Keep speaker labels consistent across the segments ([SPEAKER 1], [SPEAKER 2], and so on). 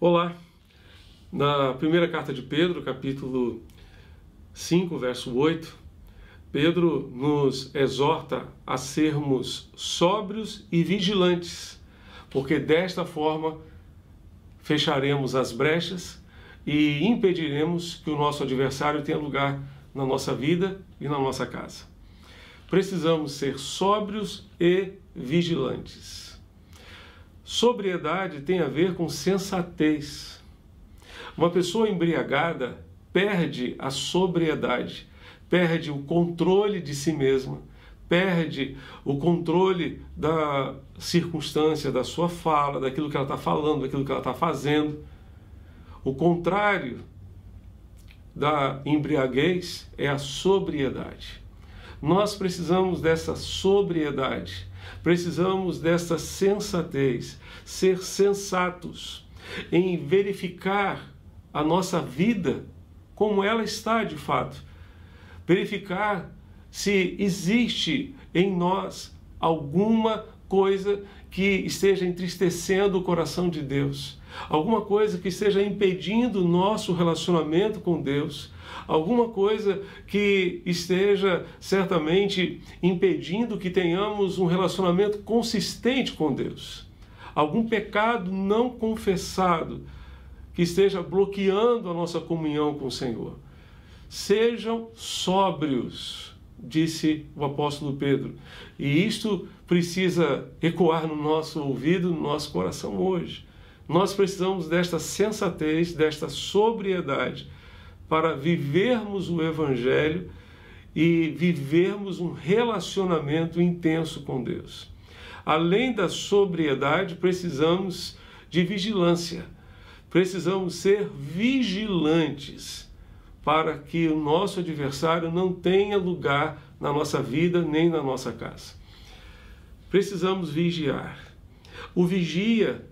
[SPEAKER 1] Olá! Na primeira carta de Pedro, capítulo 5, verso 8, Pedro nos exorta a sermos sóbrios e vigilantes, porque desta forma fecharemos as brechas e impediremos que o nosso adversário tenha lugar na nossa vida e na nossa casa. Precisamos ser sóbrios e vigilantes. Sobriedade tem a ver com sensatez. Uma pessoa embriagada perde a sobriedade, perde o controle de si mesma, perde o controle da circunstância, da sua fala, daquilo que ela está falando, daquilo que ela está fazendo. O contrário da embriaguez é a sobriedade. Nós precisamos dessa sobriedade, precisamos dessa sensatez, ser sensatos em verificar a nossa vida como ela está de fato, verificar se existe em nós alguma coisa que esteja entristecendo o coração de Deus, alguma coisa que esteja impedindo o nosso relacionamento com Deus, alguma coisa que esteja certamente impedindo que tenhamos um relacionamento consistente com Deus, algum pecado não confessado que esteja bloqueando a nossa comunhão com o Senhor. Sejam sóbrios, disse o apóstolo Pedro, e isto precisa ecoar no nosso ouvido, no nosso coração hoje. Nós precisamos desta sensatez, desta sobriedade, para vivermos o Evangelho e vivermos um relacionamento intenso com Deus. Além da sobriedade, precisamos de vigilância. Precisamos ser vigilantes para que o nosso adversário não tenha lugar na nossa vida nem na nossa casa. Precisamos vigiar. O vigia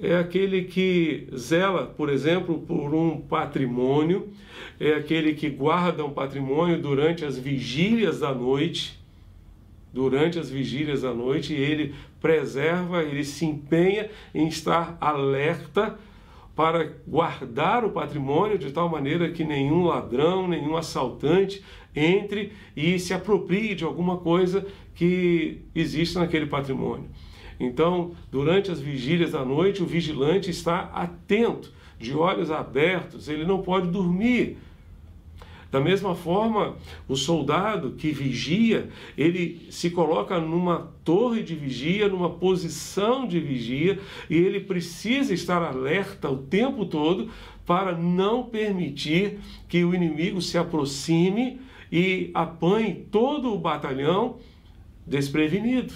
[SPEAKER 1] é aquele que zela, por exemplo, por um patrimônio, é aquele que guarda um patrimônio durante as vigílias da noite. Durante as vigílias da noite, ele preserva, ele se empenha em estar alerta para guardar o patrimônio de tal maneira que nenhum ladrão, nenhum assaltante entre e se aproprie de alguma coisa que existe naquele patrimônio. Então, durante as vigílias da noite, o vigilante está atento, de olhos abertos, ele não pode dormir. Da mesma forma, o soldado que vigia, ele se coloca numa torre de vigia, numa posição de vigia, e ele precisa estar alerta o tempo todo para não permitir que o inimigo se aproxime e apanhe todo o batalhão desprevenido.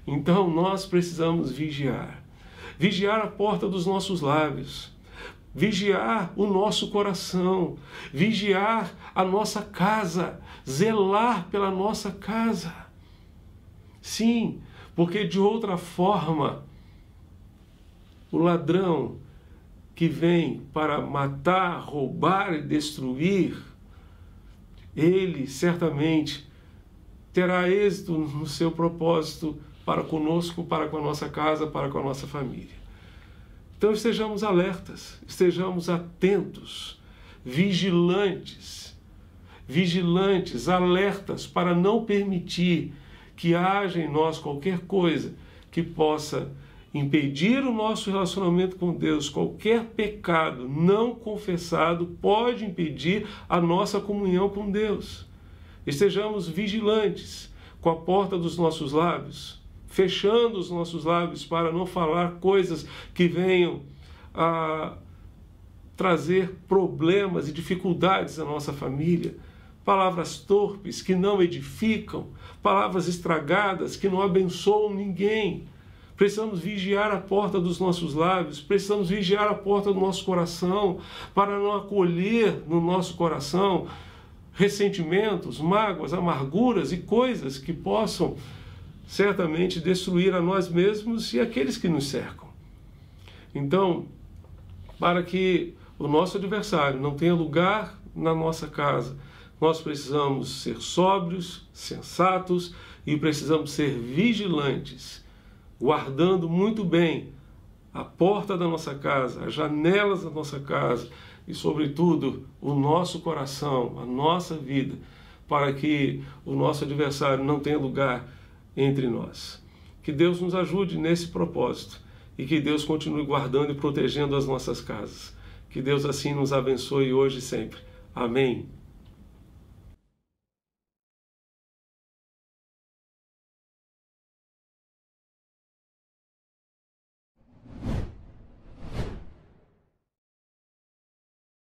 [SPEAKER 1] Então, nós precisamos vigiar. Vigiar a porta dos nossos lábios. Vigiar o nosso coração, vigiar a nossa casa, zelar pela nossa casa. Sim, porque de outra forma, o ladrão que vem para matar, roubar e destruir, ele certamente terá êxito no seu propósito para conosco, para com a nossa casa, para com a nossa família. Então estejamos alertas, estejamos atentos, vigilantes, alertas para não permitir que haja em nós qualquer coisa que possa impedir o nosso relacionamento com Deus. Qualquer pecado não confessado pode impedir a nossa comunhão com Deus. Estejamos vigilantes com a porta dos nossos lábios, fechando os nossos lábios para não falar coisas que venham a trazer problemas e dificuldades à nossa família, palavras torpes que não edificam, palavras estragadas que não abençoam ninguém. Precisamos vigiar a porta dos nossos lábios, precisamos vigiar a porta do nosso coração, para não acolher no nosso coração ressentimentos, mágoas, amarguras e coisas que possam certamente destruir a nós mesmos e aqueles que nos cercam. Então, para que o nosso adversário não tenha lugar na nossa casa, nós precisamos ser sóbrios, sensatos e precisamos ser vigilantes, guardando muito bem a porta da nossa casa, as janelas da nossa casa e, sobretudo, o nosso coração, a nossa vida, para que o nosso adversário não tenha lugar entre nós. Que Deus nos ajude nesse propósito e que Deus continue guardando e protegendo as nossas casas. Que Deus assim nos abençoe hoje e sempre. Amém.